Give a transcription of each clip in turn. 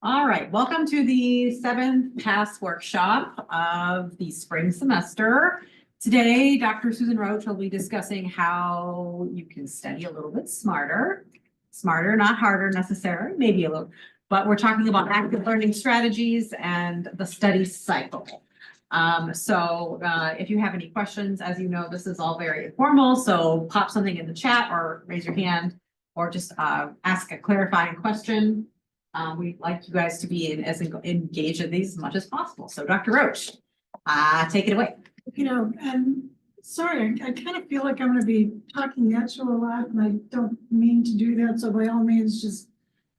All right, welcome to the 7th PASS workshop of the spring semester. Today, Dr. Susan Roach will be discussing how you can study a little bit smarter. Smarter, not harder necessarily, maybe a little, but we're talking about active learning strategies and the study cycle. If you have any questions, as you know, this is all very informal, so pop something in the chat or raise your hand or just ask a clarifying question. We'd like you guys to be as engaged in these as much as possible. So Dr. Roach, take it away. And sorry, I kind of feel like I'm going to be talking at you a lot, and I don't mean to do that. So by all means, just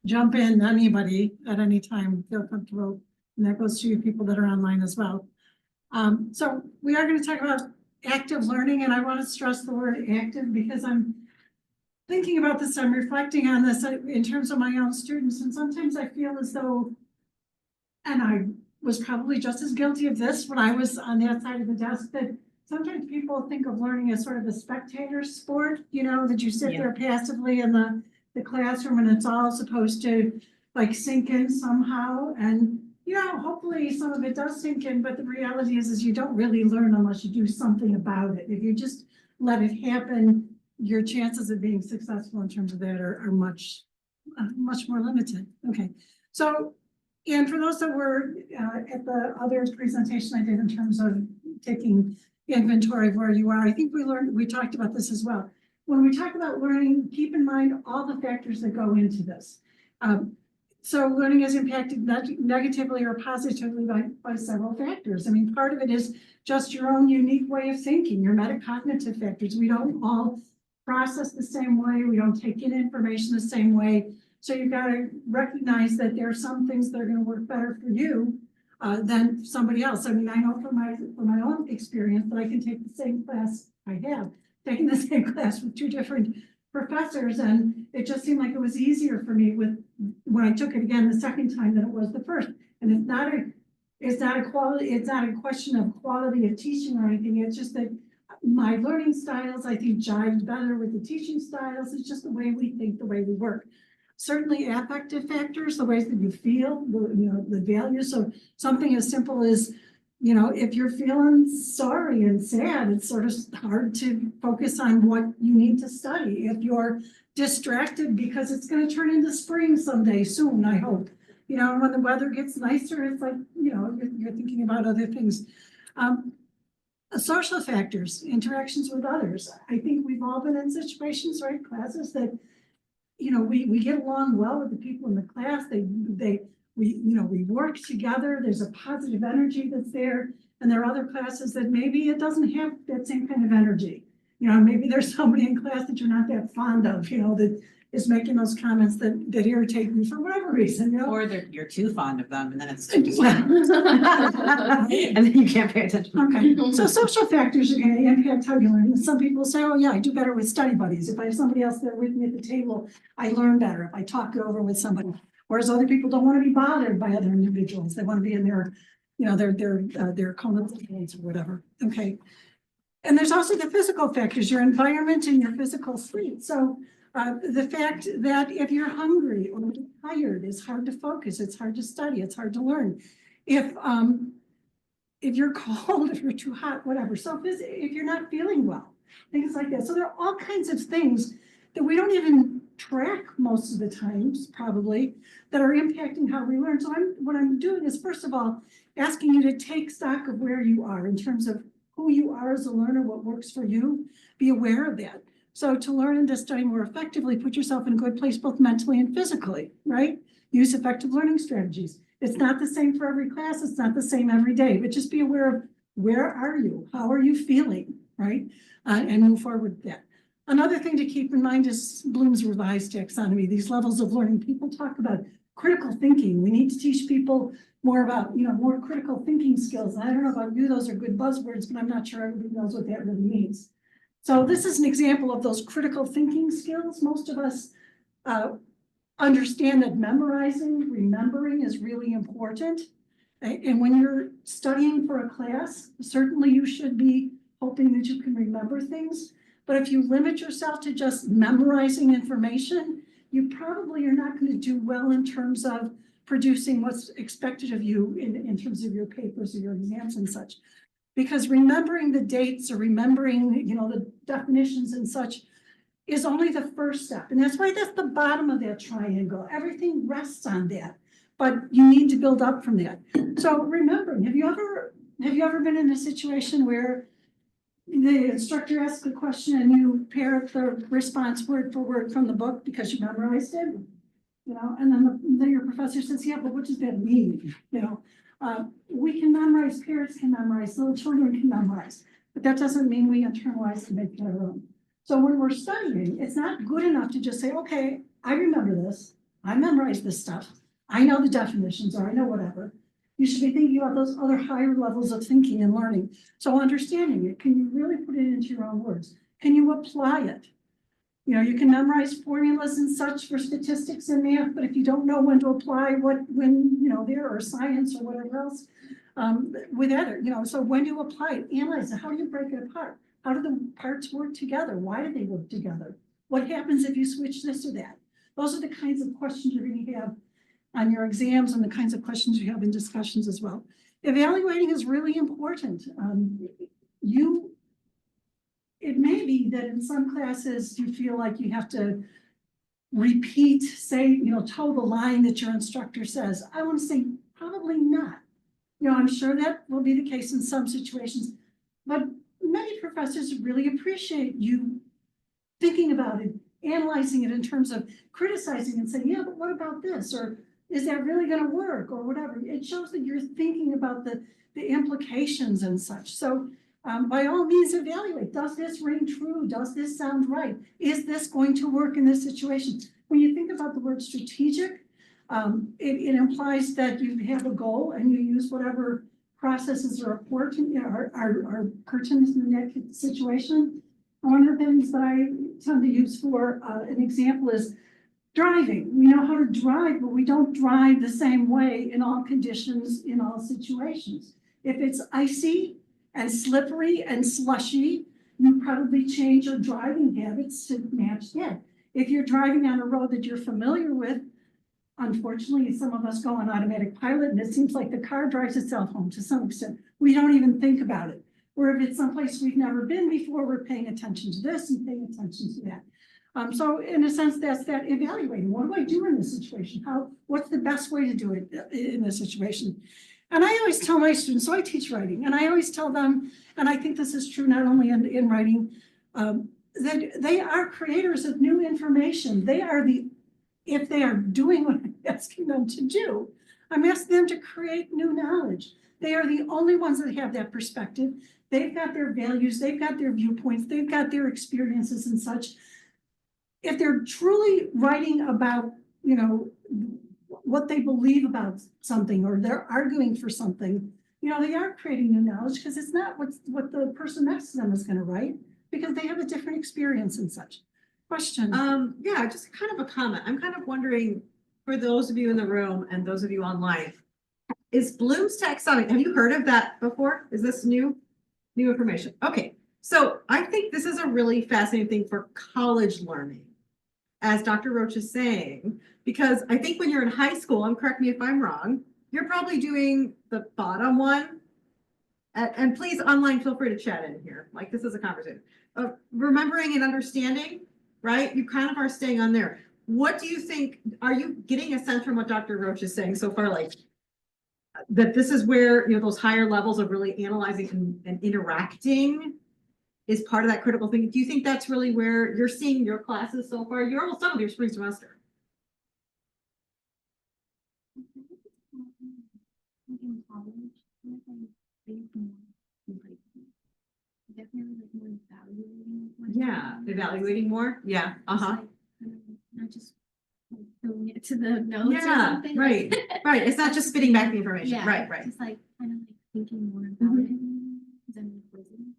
jump in, anybody at any time, feel comfortable. And that goes to you people that are online as well. So we are going to talk about active learning, and I want to stress the word active because I'm thinking about this, I'm reflecting on this in terms of my own students, and sometimes I feel as though, and I was probably just as guilty of this when I was on that side of the desk, that sometimes people think of learning as sort of a spectator sport, that you sit there passively in the classroom and it's all supposed to like sink in somehow. And hopefully some of it does sink in, but the reality is you don't really learn unless you do something about it. If you just let it happen, your chances of being successful in terms of that are much more limited. Okay, so, and for those that were at the other presentation I did in terms of taking inventory of where you are, I think we talked about this as well. When we talk about learning, keep in mind all the factors that go into this. So learning is impacted negatively or positively by several factors. I mean, part of it is just your own unique way of thinking, your metacognitive factors. We don't all process the same way. We don't take in information the same way. So you've got to recognize that there are some things that are going to work better for you than somebody else. I mean, I know from my own experience that I can take the same class I have taken the same class with 2 different professors, and it just seemed like it was easier for me when I took it again the second time than it was the first. And it's not a question of quality of teaching or anything. It's just that my learning styles, I think, jived better with the teaching styles. It's just the way we think, the way we work. Certainly affective factors, the ways that you feel, the values. So something as simple as, if you're feeling sorry and sad, it's sort of hard to focus on what you need to study. If you're distracted because it's going to turn into spring someday soon, I hope, when the weather gets nicer, it's like, you're thinking about other things. Social factors, interactions with others. I think we've all been in situations, right, classes that, we get along well with the people in the class. We work together. There's a positive energy that's there. And there are other classes that maybe it doesn't have that same kind of energy. Maybe there's somebody in class that you're not that fond of, that is making those comments that irritate you for whatever reason, Or you're too fond of them and then it's too and then you can't pay attention. Okay, so social factors are going to impact how you learn. Some people say, oh yeah, I do better with study buddies. If I have somebody else there with me at the table, I learn better if I talk it over with somebody. Whereas other people don't want to be bothered by other individuals. They want to be in their, their co-influence or whatever. Okay. And there's also the physical factors, your environment and your physical state. So the fact that if you're hungry or tired, it's hard to focus, it's hard to study, it's hard to learn. If you're cold, if you're too hot, whatever. So if you're not feeling well, things like that. So there are all kinds of things that we don't even track most of the times, probably, that are impacting how we learn. So what I'm doing is, first of all, asking you to take stock of where you are in terms of who you are as a learner, what works for you. Be aware of that. So to learn and to study more effectively, put yourself in a good place, both mentally and physically, right? Use effective learning strategies. It's not the same for every class. It's not the same every day, but just be aware of where are you? How are you feeling, right? And move forward with that. Another thing to keep in mind is Bloom's revised taxonomy, these levels of learning. People talk about critical thinking. We need to teach people more about, more critical thinking skills. And I don't know about you, those are good buzzwords, but I'm not sure everybody knows what that really means. So this is an example of those critical thinking skills. Most of us understand that memorizing, remembering is really important. And when you're studying for a class, certainly you should be hoping that you can remember things. But if you limit yourself to just memorizing information, you probably are not going to do well in terms of producing what's expected of you in terms of your papers or your exams and such. Because remembering the dates or remembering, the definitions and such is only the first step. And that's why that's the bottom of that triangle. Everything rests on that, but you need to build up from that. So remembering, have you ever been in a situation where the instructor asks a question and you parrot the response word for word from the book because you memorized it? And then your professor says, yeah, but what does that mean? We can memorize, parents can memorize, little children can memorize, but that doesn't mean we internalize and make it our own. So when we're studying, it's not good enough to just say, okay, I remember this, I memorized this stuff, I know the definitions, or I know whatever. You should be thinking about those other higher levels of thinking and learning. So understanding it, can you really put it into your own words? Can you apply it? You can memorize formulas and such for statistics and math, but if you don't know when to apply there or science or whatever else, with other, so when do you apply it? Analyze it. How do you break it apart? How do the parts work together? Why do they work together? What happens if you switch this or that? Those are the kinds of questions you're going to have on your exams and the kinds of questions you have in discussions as well. Evaluating is really important. It may be that in some classes you feel like you have to repeat, toe the line that your instructor says. I want to say probably not. I'm sure that will be the case in some situations, but many professors really appreciate you thinking about it, analyzing it in terms of criticizing and saying, yeah, but what about this? Or is that really going to work or whatever? It shows that you're thinking about the implications and such. So by all means, evaluate. Does this ring true? Does this sound right? Is this going to work in this situation? When you think about the word strategic, it implies that you have a goal and you use whatever processes are important, are pertinent in that situation. One of the things that I tend to use for an example is driving. We know how to drive, but we don't drive the same way in all conditions, in all situations. If it's icy and slippery and slushy, you probably change your driving habits to match that. If you're driving on a road that you're familiar with, unfortunately, some of us go on automatic pilot and it seems like the car drives itself home to some extent. We don't even think about it. Or if it's someplace we've never been before, we're paying attention to this and paying attention to that. So in a sense, that's that evaluating. What do I do in this situation? What's the best way to do it in this situation? And I always tell my students, so I teach writing, and I always tell them, and I think this is true not only in writing, that they are creators of new information. If they are doing what I'm asking them to do, I'm asking them to create new knowledge. They are the only ones that have that perspective. They've got their values, they've got their viewpoints, they've got their experiences and such. If they're truly writing about, what they believe about something, or they're arguing for something, they are creating new knowledge, because it's not what the person next to them is going to write, because they have a different experience and such. Question? Yeah, just kind of a comment. I'm kind of wondering, for those of you in the room and those of you online, is Bloom's taxonomy, have you heard of that before? Is this new information? Okay, so I think this is a really fascinating thing for college learning, as Dr. Roach is saying, because I think when you're in high school, and correct me if I'm wrong, you're probably doing the bottom one. And please, online, feel free to chat in here. Like, this is a conversation. Remembering and understanding, right? You kind of are staying on there. What do you think? Are you getting a sense from what Dr. Roach is saying so far, like, that this is where, those higher levels of really analyzing and interacting is part of that critical thing? Do you think that's really where you're seeing your classes so far? You're almost done with your spring semester. In college, definitely more evaluating. Yeah, evaluating more. Yeah. Not just filling it to the notes or Yeah, something. right. Right. It's not just spitting back the information. Yeah, Right. just kind of thinking more about it than quizzing.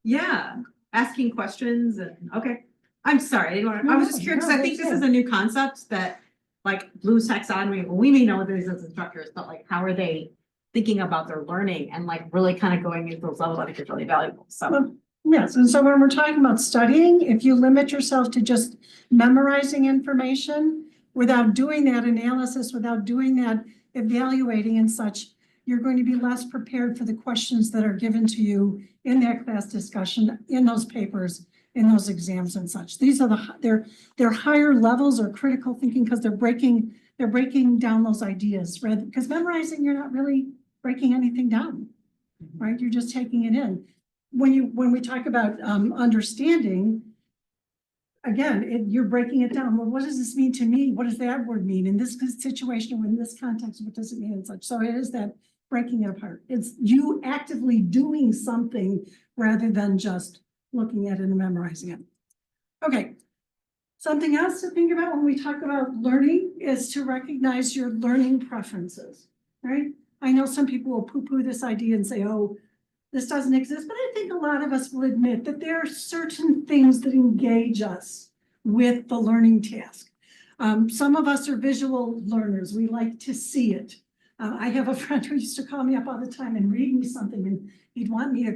Yeah, asking questions and okay. I'm sorry. I was just curious because I think this is a new concept that, like, Bloom's taxonomy. We may know these as instructors, but like, how are they thinking about their learning and like really kind of going into those levels? I think it's really valuable. So yes, and so when we're talking about studying, if you limit yourself to just memorizing information, without doing that analysis, without doing that evaluating and such, you're going to be less prepared for the questions that are given to you in that class discussion, in those papers, in those exams and such. These are they're higher levels or critical thinking because they're breaking down those ideas, right? Because memorizing, you're not really breaking anything down, right? You're just taking it in. When we talk about understanding, again, you're breaking it down. Well, what does this mean to me? What does that word mean in this situation or in this context? What does it mean and such? So it is that breaking it apart. It's you actively doing something rather than just looking at it and memorizing it. Okay. Something else to think about when we talk about learning is to recognize your learning preferences, right? I know some people will poo-poo this idea and say, oh, this doesn't exist, but I think a lot of us will admit that there are certain things that engage us with the learning task. Some of us are visual learners. We like to see it. I have a friend who used to call me up all the time and read me something, and he'd want me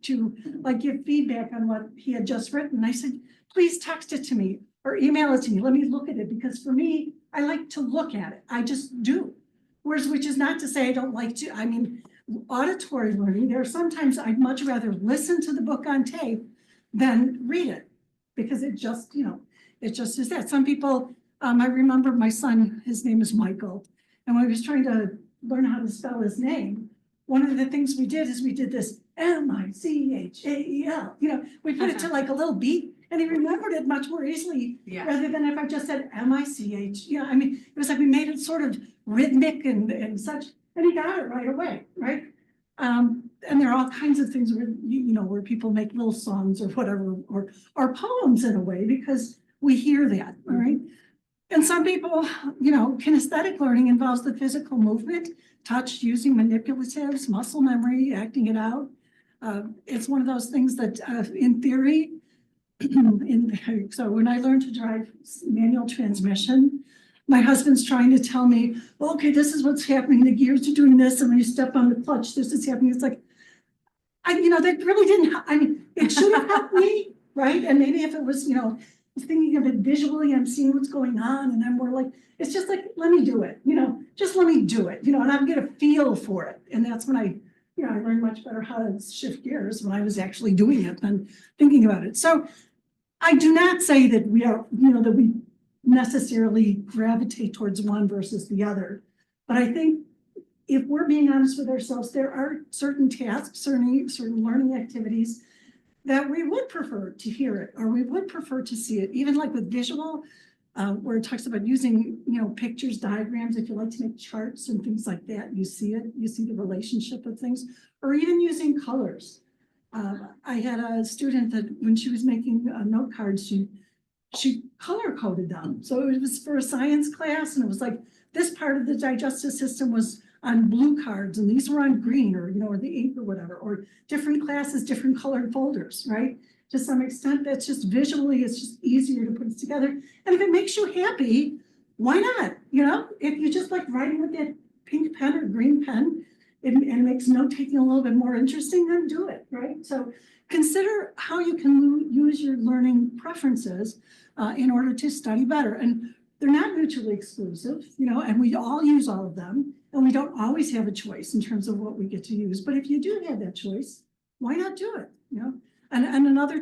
to like give feedback on what he had just written. And I said, please text it to me or email it to me. Let me look at it, because for me, I like to look at it. I just do. Whereas, which is not to say I don't like to, I mean, auditory learning, there are sometimes I'd much rather listen to the book on tape than read it, because it just, it just is that. Some people, I remember my son, his name is Michael, and when he was trying to learn how to spell his name, one of the things we did is we did this Michael, we put it to like a little beat, and he remembered it much more easily, rather than if I just said Mich, I mean, it was like we made it sort of rhythmic and such, and he got it right away, right? And there are all kinds of things where, where people make little songs or whatever, or poems in a way, because we hear that, all right? And some people, kinesthetic learning involves the physical movement, touch, using manipulatives, muscle memory, acting it out. It's one of those things that in theory, so when I learned to drive manual transmission, my husband's trying to tell me, well, okay, this is what's happening. The gears are doing this. And when you step on the clutch, this is happening. It's like, that really didn't, it should have helped me, right? And maybe if it was, thinking of it visually, I'm seeing what's going on. And I'm more like, it's just like, let me do it, just let me do it, and I'm going to feel for it. And that's when I learned much better how to shift gears when I was actually doing it than thinking about it. So I do not say that we are, that we necessarily gravitate towards one versus the other. But I think if we're being honest with ourselves, there are certain tasks, certain learning activities that we would prefer to hear it, or we would prefer to see it, even like with visual, where it talks about using, pictures, diagrams. If you like to make charts and things like that, you see it, you see the relationship of things, or even using colors. I had a student that when she was making note cards, she color coded them. So it was for a science class, and it was like this part of the digestive system was on blue cards, and these were on green, or or the ink or whatever, or different classes, different colored folders, right? To some extent, that's just visually, it's just easier to put it together. And if it makes you happy, why not? If you just like writing with that pink pen or green pen, and it makes note taking a little bit more interesting, then do it, right? So consider how you can use your learning preferences in order to study better. And they're not mutually exclusive, and we all use all of them, and we don't always have a choice in terms of what we get to use. But if you do have that choice, why not do it? And another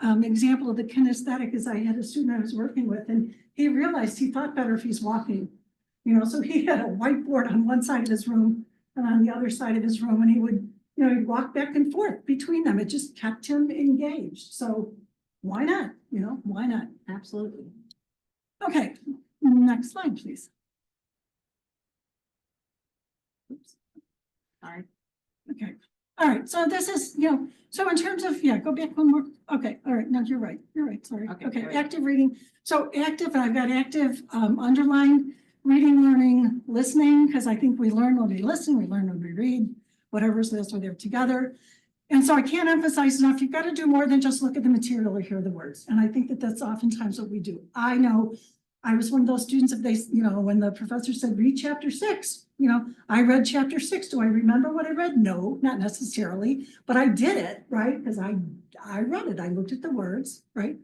example of the kinesthetic is I had a student I was working with, and he realized he thought better if he's walking. So he had a whiteboard on one side of his room and on the other side of his room, and he would, he'd walk back and forth between them. It just kept him engaged. So why not? Why not? Absolutely. Okay, next slide, please. Oops. Sorry. Okay. All right. So this is, so in terms of, go back one more. Okay. All right. No, you're right. You're right. Sorry. Okay. Right. Active reading. So active, and I've got active underlined, reading, learning, listening, because I think we learn when we listen, we learn when we read, whatever's there, so they're together. And so I can't emphasize enough, you've got to do more than just look at the material or hear the words. And I think that that's oftentimes what we do. I know I was one of those students, if they, when the professor said, read chapter 6, I read chapter 6. Do I remember what I read? No, not necessarily, but I did it, right? Because I read it, I looked at the words, right?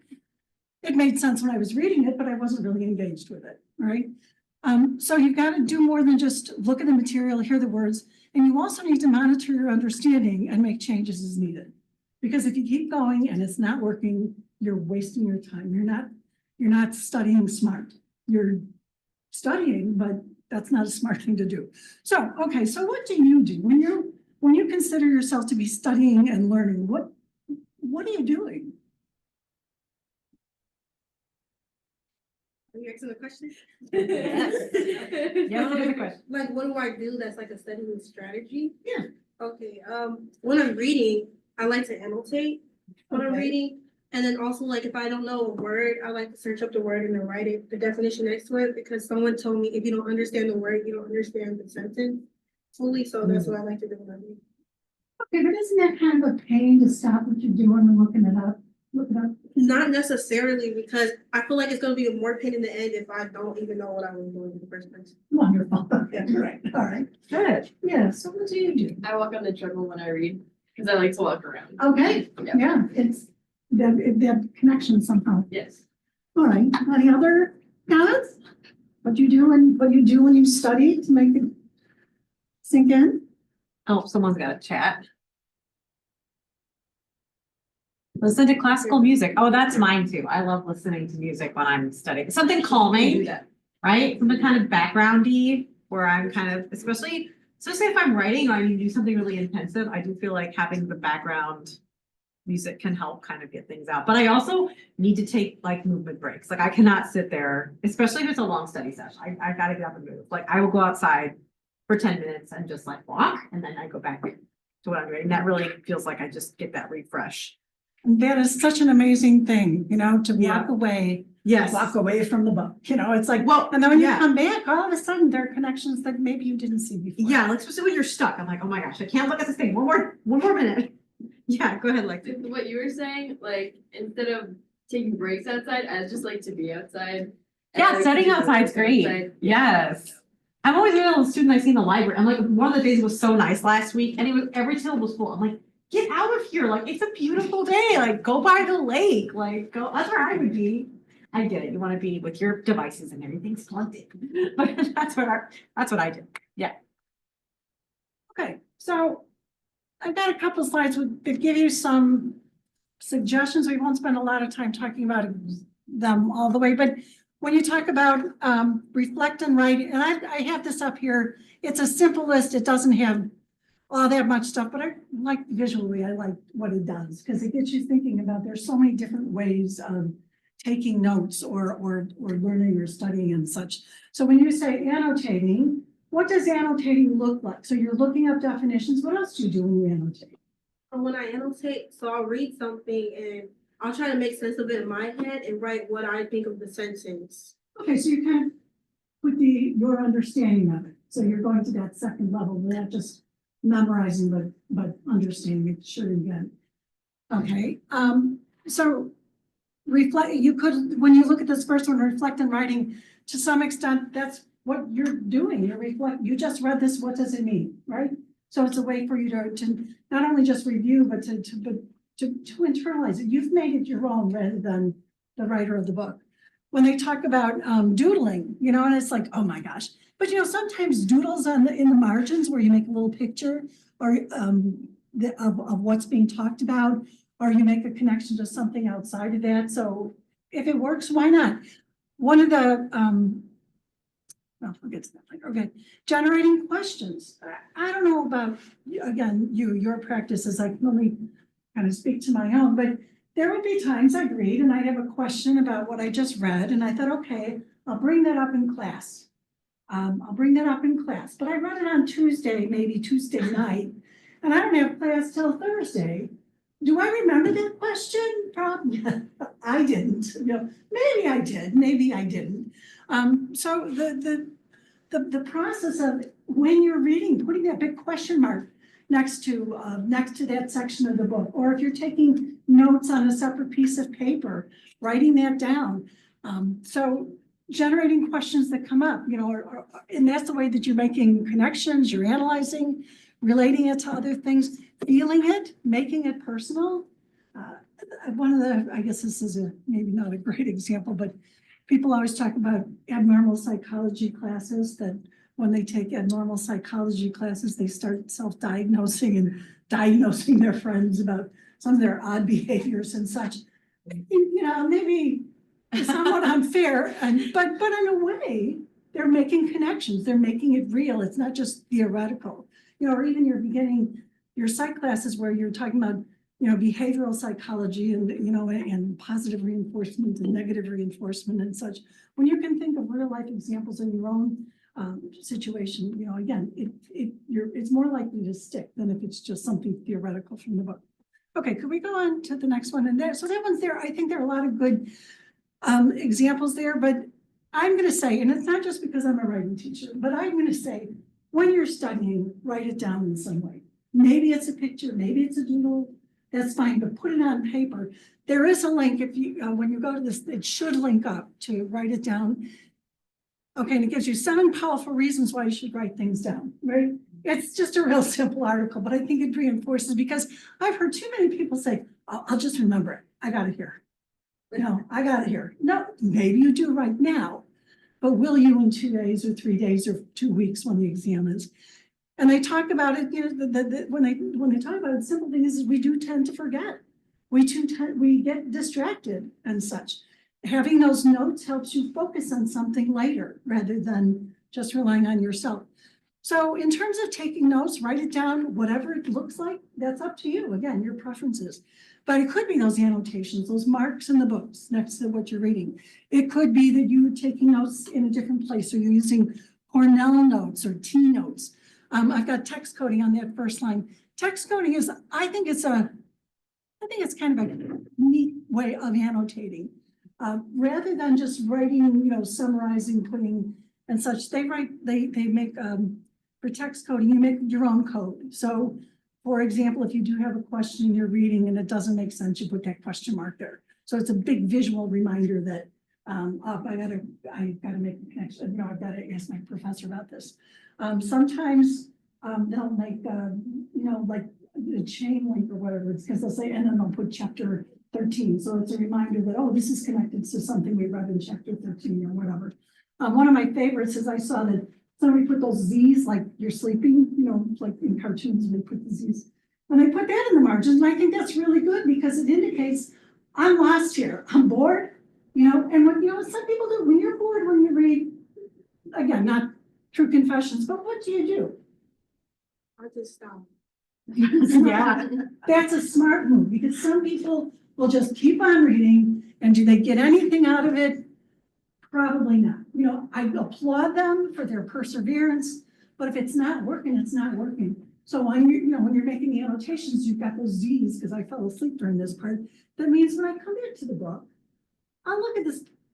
it made sense when I was reading it, but I wasn't really engaged with it, right? So you've got to do more than just look at the material, hear the words, and you also need to monitor your understanding and make changes as needed. Because if you keep going and it's not working, you're wasting your time. You're not studying smart. You're studying, but that's not a smart thing to do. So, okay, so what do when you consider yourself to be studying and learning? What are you doing? Are you asking the question? Yeah, that's a good question. Like, what do I do that's like a studying strategy? Yeah. Okay, when I'm reading, I like to annotate what I'm Okay. reading. And then also, like, if I don't know a word, I like to search up the word and then write it, the definition next to it, because someone told me if you don't understand the word, you don't understand the sentence fully. So that's what I like to do when I read. Okay, but isn't that kind of a pain to stop what you're doing and look it up? Not necessarily, because I feel like it's gonna be a more pain in the end if I don't even know what I was doing in the first place. Wonderful. Okay, right. All right. Good. Yeah. So what do you do? I walk on the treadmill when I read because I like to walk around. Okay. Yeah. Yeah, it's that connection somehow. Yes. All right. Any other comments? What do you do when you study to make it sink in? Oh, someone's got a chat. Listen to classical music. Oh, that's mine too. I love listening to music when I'm studying. Something calming, right? Something kind of backgroundy where I'm kind of, especially if I'm writing or I need to do something really intensive, I do feel like having the background music can help kind of get things out. But I also need to take like movement breaks. Like I cannot sit there, especially if it's a long study session. I've got to get up and move. Like I will go outside for 10 minutes and just like walk, and then I go back to what I'm doing. That really feels like I just get that refresh. That is such an amazing thing, to Yeah. walk away Yes. from the book. It's like, Well, and then when you yeah. come back, all of a sudden there are connections that maybe you didn't see before. Yeah, like especially when you're stuck. I'm like, oh my gosh, I can't look at this thing. One more minute. Yeah, go ahead, like. What you were saying, like instead of taking breaks outside, I just like to be outside. And I Yeah, like studying to do outside's work great. outside. Yes. I'm always a little student I see in the library. I'm like, one of the days was so nice last week and it was every table was full. I'm like, get out of here. Like, it's a beautiful day. Like, go by the lake. Like, go, that's where I would be. I get it. You want to be with your devices and everything's plugged in. But that's what I do. Yeah. Okay, so I've got a couple of slides that give you some suggestions. We won't spend a lot of time talking about them all the way, but when you talk about reflect and write, and I have this up here, it's a simple list. It doesn't have all that much stuff, but I like visually, I like what it does because it gets you thinking about there's so many different ways of taking notes or learning or studying and such. So when you say annotating, what does annotating look like? So you're looking up definitions. What else do you do when you annotate? When I annotate, so I'll read something and I'll try to make sense of it in my head and write what I think of the sentence. Okay, so you kind of put your understanding of it. So you're going to that second level, not just memorizing, but understanding it. Sure, you get it. Okay, so reflect. You could, when you look at this first one, reflect and writing. To some extent, that's what you're doing. You reflect. You just read this. What does it mean, right? So it's a way for you to not only just review, but to internalize it. You've made it your own rather than the writer of the book. When they talk about doodling, and it's like, oh my gosh. But sometimes doodles in the margins where you make a little picture or of what's being talked about, or you make a connection to something outside of that. So if it works, why not? One of the well, we'll get to that later. Okay, generating questions. I don't know about, again, your practices. I can only kind of speak to my own, but there would be times I'd read and I'd have a question about what I just read, and I thought, okay, I'll bring that up in class. But I read it on Tuesday, maybe Tuesday night, and I don't have class till Thursday. Do I remember that question? Probably. I didn't. Maybe I did. Maybe I didn't. So the process of when you're reading, putting that big question mark next to that section of the book, or if you're taking notes on a separate piece of paper, writing that down. So generating questions that come up, and that's the way that you're making connections, you're analyzing, relating it to other things, feeling it, making it personal. one of the, I guess this is maybe not a great example, but people always talk about abnormal psychology classes, that when they take abnormal psychology classes, they start self-diagnosing and diagnosing their friends about some of their odd behaviors and such. You know, maybe somewhat unfair, but in a way, they're making connections, they're making it real, it's not just theoretical. You know, or even you're beginning your psych classes where you're talking about, you know, behavioral psychology and, you know, and positive reinforcement and negative reinforcement and such. When you can think of real life examples in your own situation, you know, again, it's more likely to stick than if it's just something theoretical from the book. Okay, could we go on to the next one? And there, so that one's there. I think there are a lot of good examples there, but I'm going to say, and it's not just because I'm a writing teacher, but I'm going to say, when you're studying, write it down in some way. Maybe it's a picture, maybe it's a doodle, that's fine, but put it on paper. There is a link, if you, when you go to this, it should link up to write it down. Okay, and it gives you 7 powerful reasons why you should write things down, right? It's just a real simple article, but I think it reinforces, because I've heard too many people say, I'll just remember it. I got it here. No, I got it here. No, maybe you do right now, but will you in 2 days or 3 days or 2 weeks when the exam is? And they talk about it, you know, when they talk about it, the simple thing is we do tend to forget. We get distracted and such. Having those notes helps you focus on something later rather than just relying on yourself. So in terms of taking notes, write it down, whatever it looks like, that's up to you. Again, your preferences. But it could be those annotations, those marks in the books next to what you're reading. It could be that you're taking notes in a different place, or you're using Cornell notes or T notes. I've got text coding on that first line. Text coding is, I think it's kind of a neat way of annotating. Rather than just writing, you know, summarizing, putting and such, they make, for text coding, you make your own code. So for example, if you do have a question you're reading and it doesn't make sense, you put that question mark there. So it's a big visual reminder that, I gotta make a connection, you know, I've gotta ask my professor about this. Sometimes, they'll make, you know, like a chain link or whatever, it's because they'll say, and then they'll put chapter 13. So it's a reminder that, oh, this is connected to something we read in chapter 13 or whatever. One of my favorites is I saw that somebody put those Z's, like you're sleeping, you know, like in cartoons, they put the Z's. And they put that in the margins, and I think that's really good because it indicates I'm lost here, I'm bored, you know, and what, you know, some people do, when you're bored, when you read, again, not true confessions, but what do? I just stop. Yeah. That's a smart move, because some people will just keep on reading, and do they get anything out of it? Probably not. You know, I applaud them for their perseverance, but if it's not working, it's not working. So when you're making the annotations, you've got those Z's, because I fell asleep during this part. That means when I come back to the book, I'll look at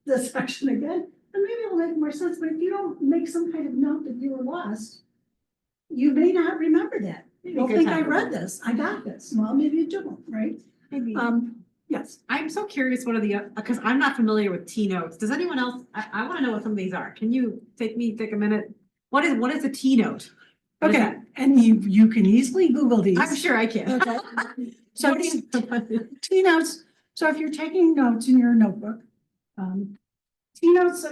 this section again, and maybe it'll make more sense. But if you don't make some kind of note that you were lost, you may not remember that. You'll think I read this, I got this. Well, maybe you don't, right? Maybe. Yes. I'm so curious, what are the, because I'm not familiar with T notes. Does anyone else, I want to know what some of these are. Can you take a minute? What is a T note? What is Okay, that? and you can easily Google these. I'm sure I can. Okay. So What is- T notes, so if you're taking notes in your notebook, T notes,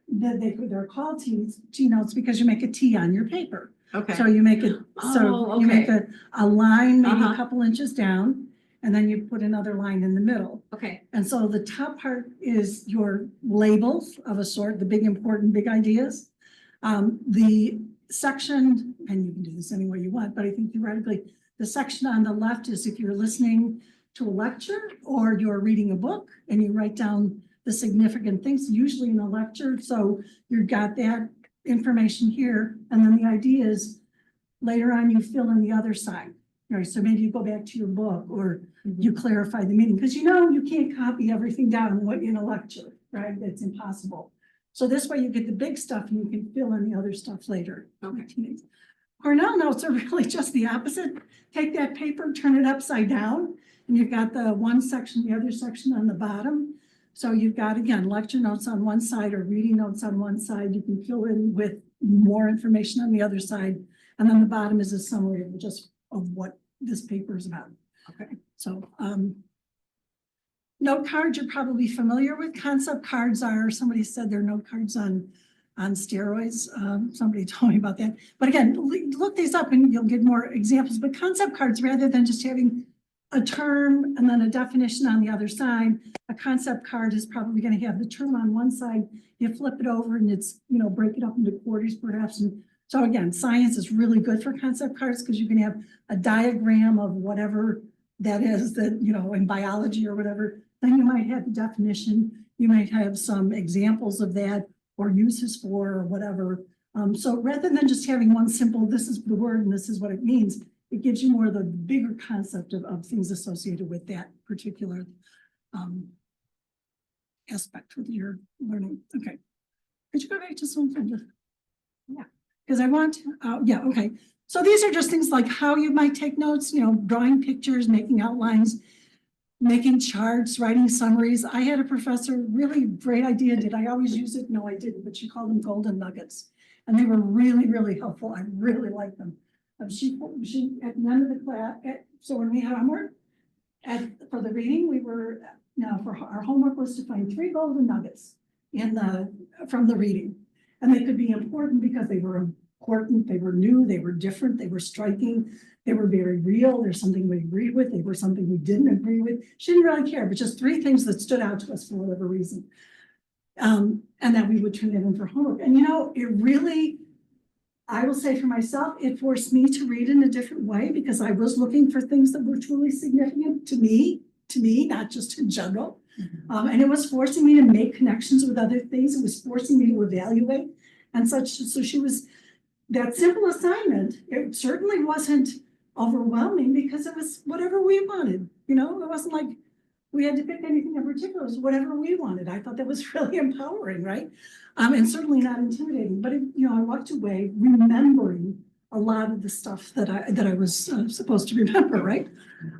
they're called T notes because you make a T on your paper. Okay. So you make it, Oh, you make okay. a line, maybe Uh-huh. a couple inches down, and then you put another line in the middle. Okay. And so the top part is your labels of a sort, the big, important, big ideas. The section, and you can do this any way you want, but I think theoretically, the section on the left is if you're listening to a lecture or you're reading a book and you write down the significant things, usually in a lecture. So you've got that information here. And then the idea is later on, you fill in the other side. Right, so maybe you go back to your book or you clarify the meaning, because you know you can't copy everything down in a lecture, right? It's impossible. So this way you get the big stuff and you can fill in the other stuff later. Okay. Cornell notes are really just the opposite. Take that paper, turn it upside down, and you've got the one section, the other section on the bottom. So you've got, again, lecture notes on one side or reading notes on one side. You can fill in with more information on the other side. And then the bottom is a summary of what this paper is about. Okay, so Note cards you're probably familiar with. Concept cards are, somebody said they're note cards on steroids. Somebody told me about that. But again, look these up and you'll get more examples. But concept cards, rather than just having a term and then a definition on the other side, a concept card is probably going to have the term on one side. You flip it over and it's, you know, break it up into quarters perhaps. And so again, science is really good for concept cards because you can have a diagram of whatever that is that, you know, in biology or whatever. Then you might have the definition. You might have some examples of that or uses for or whatever. So rather than just having one simple, this is the word and this is what it means, it gives you more of the bigger concept of things associated with that particular aspect of your learning. Okay. Could you go back to something? Yeah, because I want, yeah, okay. So these are just things like how you might take notes, you know, drawing pictures, making outlines, making charts, writing summaries. I had a professor, really great idea. Did I always use it? No, I didn't, but she called them golden nuggets. And they were really, really helpful. I really liked them. She at the end of the class, so when we had homework, for the reading, for our homework was to find 3 golden nuggets from the reading. And they could be important because they were important, they were new, they were different, they were striking, they were very real. There's something we agreed with, they were something we didn't agree with. She didn't really care, but just 3 things that stood out to us for whatever reason. And then we would turn that in for homework. And you know, it really, I will say for myself, it forced me to read in a different way because I was looking for things that were truly significant to me, not just in general. And it was forcing me to make connections with other things. It was forcing me to evaluate and such. So she was, that simple assignment, it certainly wasn't overwhelming because it was whatever we wanted. You know, it wasn't like we had to pick anything in particular. It was whatever we wanted. I thought that was really empowering, right? And certainly not intimidating. But you know, I walked away remembering a lot of the stuff that I was supposed to remember, right?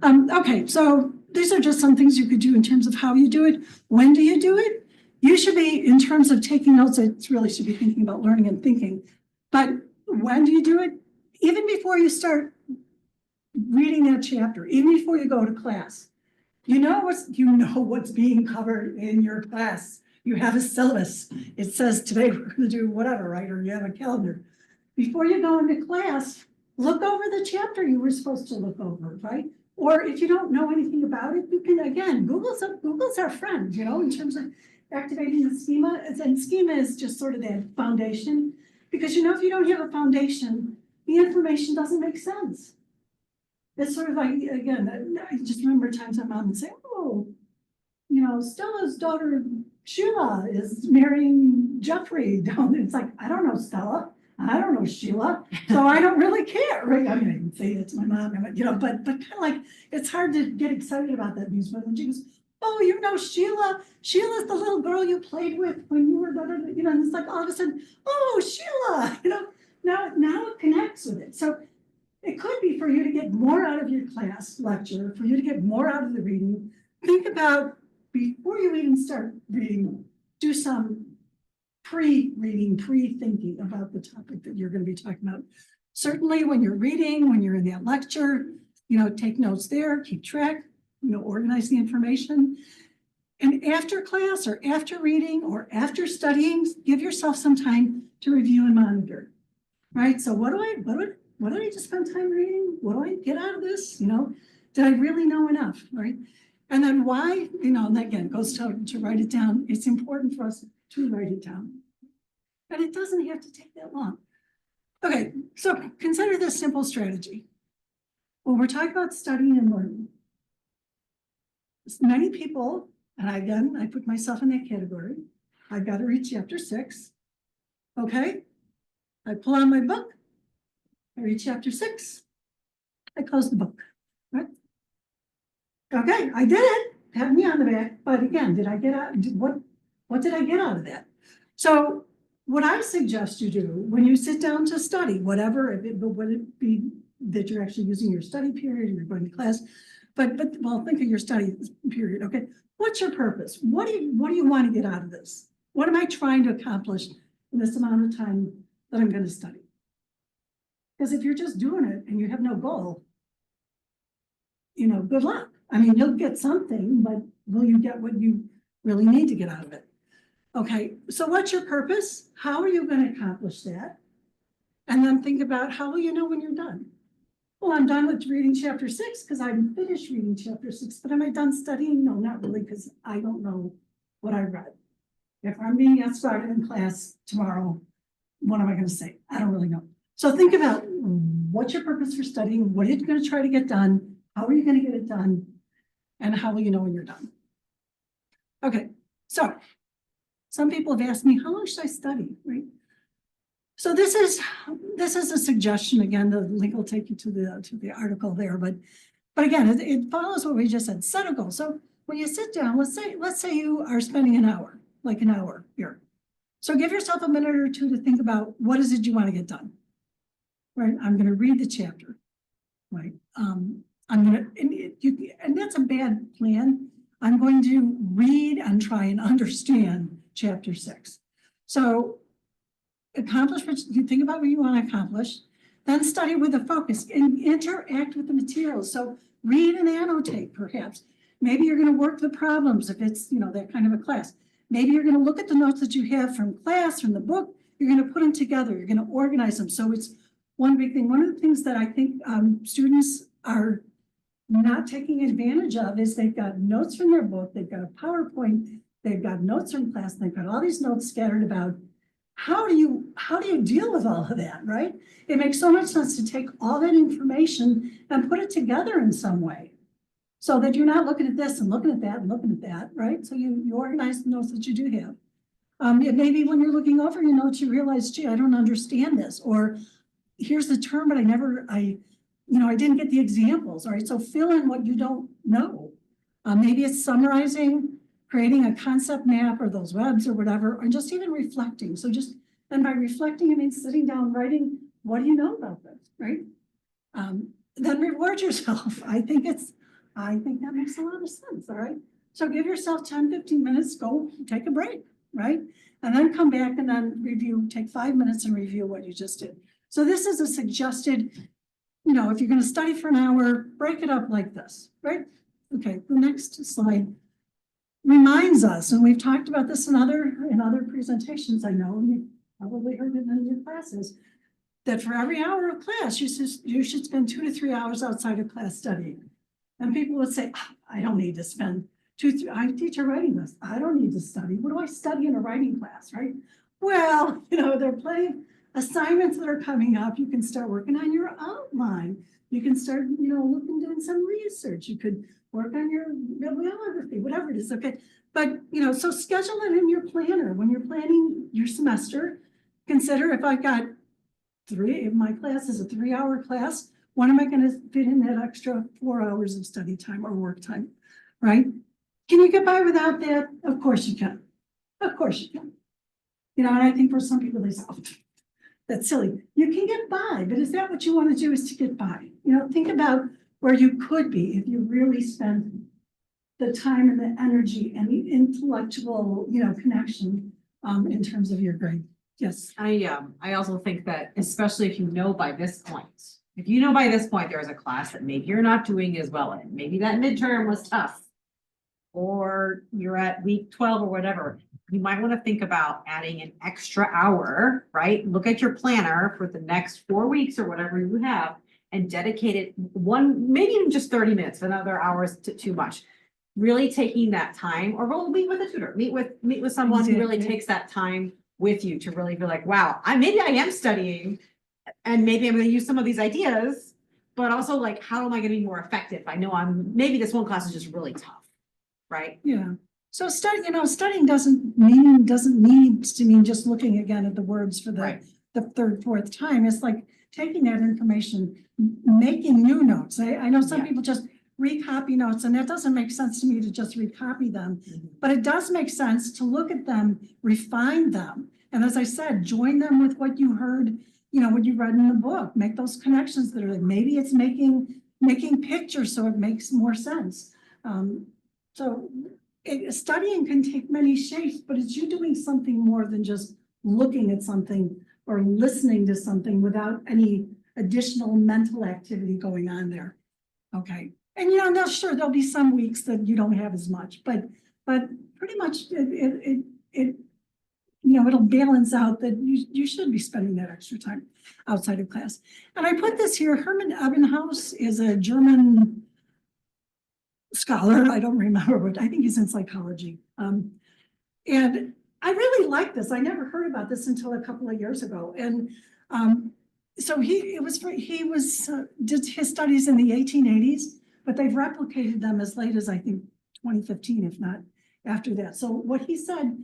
Okay, so these are just some things you could do in terms of how you do it. When do you do it? You should be, in terms of taking notes, it really should be thinking about learning and thinking. But when do you do it? Even before you start reading that chapter, even before you go to class. You know what's being covered in your class. You have a syllabus. It says today we're going to do whatever, right? Or you have a calendar. Before you go into class, look over the chapter you were supposed to look over, right? Or if you don't know anything about it, you can, again, Google's our friend, you know, in terms of activating the schema. And schema is just sort of that foundation. Because, you know, if you don't have a foundation, the information doesn't make sense. It's sort of like, again, I just remember times my mom would say, oh, you know, Stella's daughter, Sheila, is marrying Jeffrey down there. It's like, I don't know Stella. I don't know Sheila. So I don't really care, right? I mean, I can say that to my mom, you know, but kind of like, it's hard to get excited about that news. But when she goes, oh, you know, Sheila's the little girl you played with when you were, you know, and it's like all of a sudden, oh, Sheila, you know, now it connects with it. So it could be for you to get more out of your class lecture, for you to get more out of the reading. Think about, before you even start reading, do some pre-reading, pre-thinking about the topic that you're going to be talking about. Certainly when you're reading, when you're in that lecture, you know, take notes there, keep track, you know, organize the information. And after class or after reading or after studying, give yourself some time to review and monitor, right? So what did I just spend time reading? What do I get out of this? You know, did I really know enough, right? And then why, you know, and again, it goes to write it down. It's important for us to write it down. But it doesn't have to take that long. Okay, so consider this simple strategy. When we're talking about studying and learning, many people, and I put myself in that category. I've got to read chapter 6. Okay, I pull out my book. I read chapter 6. I close the book. Right? Okay, I did it. Pat me on the back. But again, did I get out? What did I get out of that? So what I suggest you do when you sit down to study, whatever, would it be that you're actually using your study period, or you're going to class, but well, think of your study period. Okay, what's your purpose? What do you want to get out of this? What am I trying to accomplish in this amount of time that I'm going to study? Because if you're just doing it and you have no goal, you know, good luck. I mean, you'll get something, but will you get what you really need to get out of it? Okay, so what's your purpose? How are you gonna accomplish that? And then think about, how will you know when you're done? Well, I'm done with reading chapter 6 because I'm finished reading chapter 6, but am I done studying? No, not really, because I don't know what I read. If I'm being escorted in class tomorrow, what am I gonna say? I don't really know. So think about, what's your purpose for studying? What are you gonna try to get done? How are you gonna get it done? And how will you know when you're done? Okay, so some people have asked me, how long should I study, right? So this is a suggestion. Again, the link will take you to the article there, but again, it follows what we just said. Set a goal. So when you sit down, let's say you are spending an hour, like an hour here. So give yourself a minute or two to think about, what is it you want to get done? Right, I'm going to read the chapter. Right, I'm going to, and that's a bad plan. I'm going to read and try and understand chapter 6. So accomplish what you think about what you want to accomplish, then study with a focus and interact with the materials. So read and annotate, perhaps. Maybe you're going to work the problems if it's, that kind of a class. Maybe you're going to look at the notes that you have from class, from the book, you're going to put them together, you're going to organize them. So it's one big thing. One of the things that I think students are not taking advantage of is they've got notes from their book, they've got a PowerPoint, they've got notes from class, and they've got all these notes scattered about. How do you deal with all of that, right? It makes so much sense to take all that information and put it together in some way, so that you're not looking at this and looking at that and looking at that, right? So you organize the notes that you do have. Maybe when you're looking over your notes, you realize, gee, I don't understand this, or here's the term, but I didn't get the examples, all right? So fill in what you don't know. Maybe it's summarizing, creating a concept map or those webs or whatever, or just even reflecting. So and by reflecting, I mean sitting down, writing, what do you know about this, right? Then reward yourself. I think that makes a lot of sense, all right? So give yourself 10, 15 minutes, go take a break, right? And then come back and then take 5 minutes and review what you just did. So this is a suggested, if you're going to study for an hour, break it up like this, right? Okay, the next slide reminds us, and we've talked about this in other presentations, I know, and you've probably heard it in your classes, that for every hour of class, you should spend 2 to 3 hours outside of class studying. And people would say, I don't need to spend I teach a writing class. I don't need to study. What do I study in a writing class, right? Well, there are plenty of assignments that are coming up. You can start working on your outline. You can start, doing some research. You could work on your bibliography, whatever it is, okay? But, so schedule it in your planner. When you're planning your semester, consider, if if my class is a 3-hour class, when am I going to fit in that extra 4 hours of study time or work time, right? Can you get by without that? Of course you can. Of course you can. And I think for some people, they say, oh, that's silly. You can get by, but is that what you want to do, is to get by? Think about where you could be if you really spend the time and the energy and the intellectual, connection in terms of your grade. Yes. I also think that, especially if you know by this point there's a class that maybe you're not doing as well in, maybe that midterm was tough, or you're at week 12 or whatever, you might want to think about adding an extra hour, right? Look at your planner for the next 4 weeks or whatever you have, and dedicate it maybe even just 30 minutes, another hour is too much. Really taking that time, or meet with a tutor, meet with someone who really takes that time with you to really be like, wow, maybe I am studying, and maybe I'm going to use some of these ideas, but also like, how am I going to be more effective? I know maybe this one class is just really tough, right? Yeah. So studying doesn't need to mean just looking again at the words for the third, fourth time. It's like taking that information, making new notes. I know some people just recopy notes, and that doesn't make sense to me to just recopy them, but it does make sense to look at them, refine them. And as I said, join them with what you heard, what you read in the book, make those connections that are like, maybe it's making pictures so it makes more sense. Studying can take many shapes, but it's you doing something more than just looking at something or listening to something without any additional mental activity going on there. Okay. And sure, there'll be some weeks that you don't have as much, but pretty much it'll balance out that you should be spending that extra time outside of class. And I put this here, Hermann Ebbinghaus is a German scholar. I don't remember, but I think he's in psychology. And I really like this. I never heard about this until a couple of years ago. And so he did his studies in the 1880s, but they've replicated them as late as I think 2015, if not after that. So what he said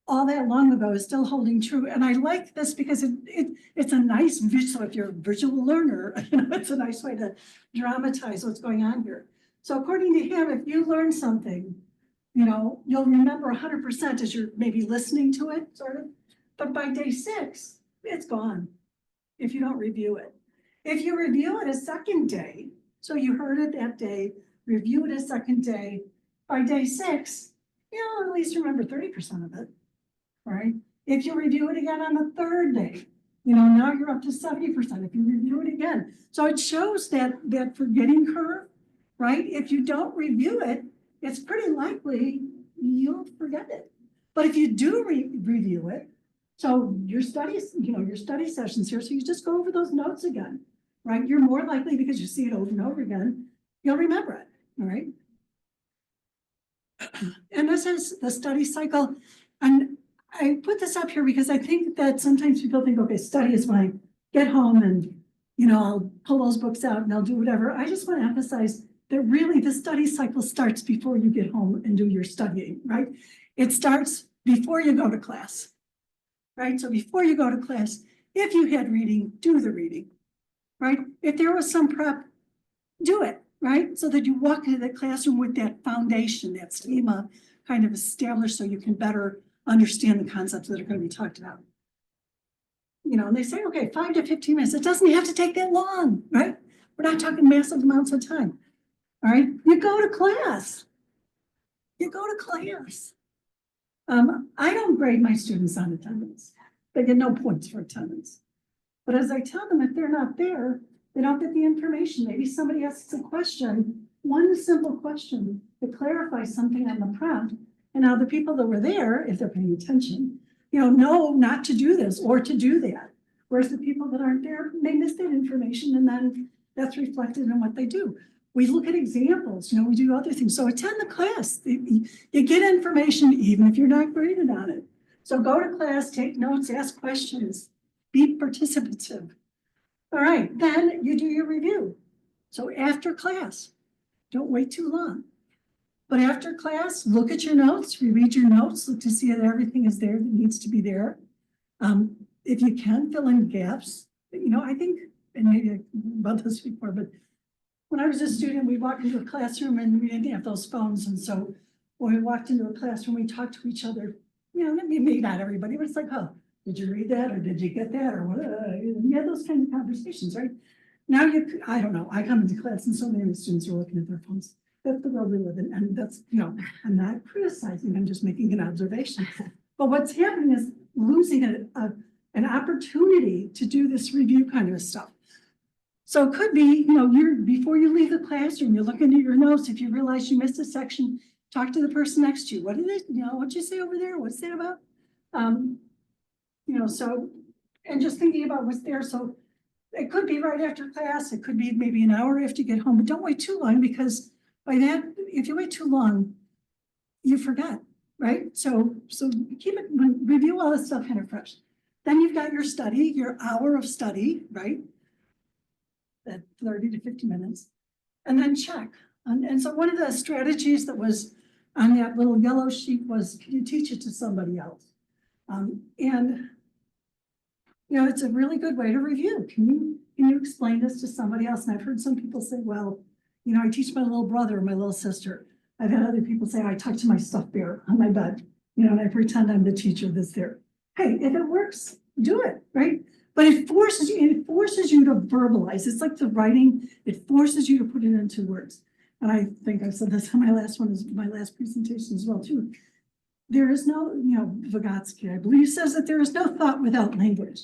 all that long ago is still holding true. And I like this because it's a nice visual. So if you're a visual learner, it's a nice way to dramatize what's going on here. So according to him, if you learn something, you'll remember 100% as you're maybe listening to it, sort of. But by day 6, it's gone if you don't review it. If you review it a second day, so you heard it that day, review it a second day, by day 6, you'll at least remember 30% of it, right? If you review it again on the 3rd day, now you're up to 70% if you review it again. So it shows that forgetting curve, right? If you don't review it, it's pretty likely you'll forget it. But if you do review it, so your studies, your study sessions here, so you just go over those notes again, right? You're more likely, because you see it over and over again, you'll remember it, all right? And this is the study cycle. And I put this up here because I think that sometimes people think, okay, study is when I get home and, I'll pull those books out and I'll do whatever. I just want to emphasize that really the study cycle starts before you get home and do your studying, right? It starts before you go to class, right? So before you go to class, if you had reading, do the reading, right? If there was some prep, do it, right? So that you walk into the classroom with that foundation, that schema kind of established so you can better understand the concepts that are going to be talked about. And they say, okay, 5 to 15 minutes. It doesn't have to take that long, right? We're not talking massive amounts of time. All right, you go to class. You go to class. I don't grade my students on attendance. They get no points for attendance. But as I tell them, if they're not there, they don't get the information. Maybe somebody asks a question, one simple question to clarify something on the prompt. And now the people that were there, if they're paying attention, know not to do this or to do that. Whereas the people that aren't there may miss that information, and then that's reflected in what they do. We look at examples, we do other things. So attend the class. You get information even if you're not graded on it. So go to class, take notes, ask questions, be participative. All right, then you do your review. So after class, don't wait too long. But after class, look at your notes, reread your notes, look to see that everything is there that needs to be there. If you can, fill in gaps. I think, and maybe I about this before, but when I was a student, we walked into a classroom and we didn't have those phones. And so when we walked into a classroom, we talked to each other, maybe not everybody, but it's like, oh, did you read that? Or did you get that? Or what? You had those kind of conversations, right? Now I don't know, I come into class and so many of the students are looking at their phones. That's the world we live in. And that's, I'm not criticizing, I'm just making an observation. But what's happening is losing an opportunity to do this review kind of stuff. So it could be, before you leave the classroom, you're looking at your notes. If you realize you missed a section, talk to the person next to you. What did it, what'd you say over there? What's that about? So, and just thinking about what's there. So it could be right after class. It could be maybe an hour after you get home, but don't wait too long, because by that, if you wait too long, you forget, right? So keep it, review all this stuff kind of fresh. Then you've got your study, your hour of study, right? At 30 to 50 minutes, and then check. And so one of the strategies that was on that little yellow sheet was, can you teach it to somebody else? It's a really good way to review. Can you explain this to somebody else? And I've heard some people say, well, I teach my little brother or my little sister. I've had other people say, I talk to my stuffed bear on my bed, and I pretend I'm the teacher that's there. Hey, if it works, do it, right? But it forces you to verbalize. It's like the writing, it forces you to put it into words. And I think I said this on my last presentation as well, too. There is no, Vygotsky, I believe, says that there is no thought without language.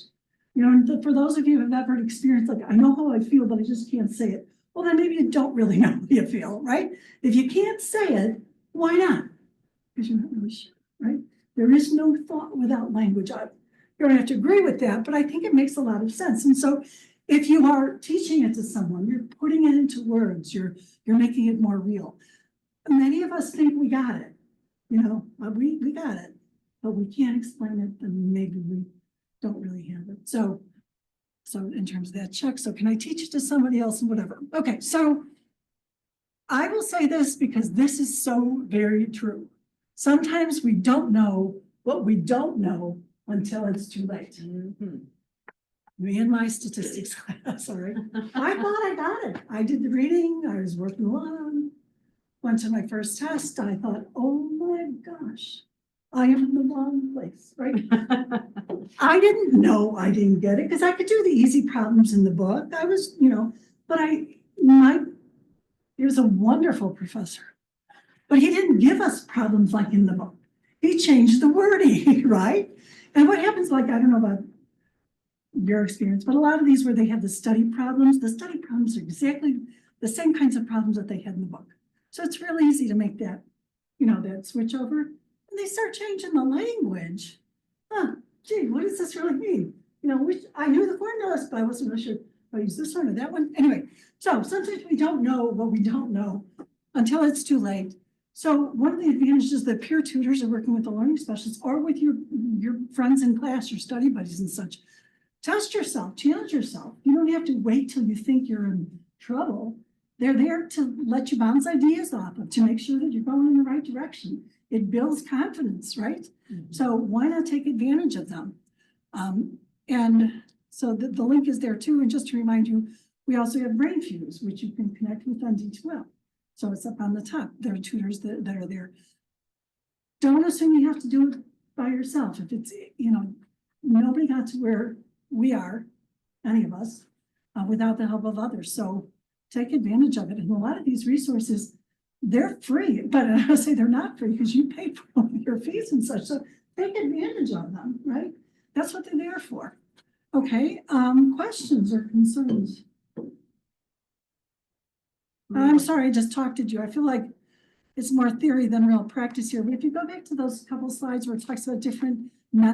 For those of you who have ever experienced, like, I know how I feel, but I just can't say it. well, then maybe you don't really know how you feel, right? If you can't say it, why not? Because you're not really sure, right? There is no thought without language. You don't have to agree with that, but I think it makes a lot of sense. And so if you are teaching it to someone, you're putting it into words, you're making it more real. Many of us think we got it, we got it, but we can't explain it, and maybe we don't really have it. So in terms of that check, so can I teach it to somebody else and whatever? Okay, so I will say this because this is so very true. Sometimes we don't know what we don't know until it's too late. Mhm. Me and my statistics class, all right. I thought I got it. I did the reading, I was working alone. Went to my first test, I thought, oh my gosh, I am in the wrong place, right? I didn't know I didn't get it because I could do the easy problems in the book. I was, but he was a wonderful professor, but he didn't give us problems like in the book. He changed the wording, right? And what happens, like, I don't know about your experience, but a lot of these where they have the study problems are exactly the same kinds of problems that they had in the book. So it's really easy to make that, that switch over. And they start changing the language. Gee, what does this really mean? Which I knew the formulas, but I wasn't really sure if I use this one or that one. Anyway, so sometimes we don't know what we don't know until it's too late. So one of the advantages that peer tutors are working with the learning specialists or with your friends in class, your study buddies and such. Test yourself, challenge yourself. You don't have to wait till you think you're in trouble. They're there to let you bounce ideas off of, to make sure that you're going in the right direction. It builds confidence, right? Mhm. So why not take advantage of them? And so the link is there too. And just to remind you, we also have Brain Fuse, which you can connect with on D2L. So it's up on the top. There are tutors that are there. Don't assume you have to do it by yourself. If it's, nobody got to where we are, any of us, without the help of others. So take advantage of it. And a lot of these resources, they're free, but I say they're not free because you pay for your fees and such. So take advantage of them, right? That's what they're there for. Okay, questions or concerns? I'm sorry, I just talked to you. I feel like it's more theory than real practice here. But if you go back to those couple slides where it talks about different methods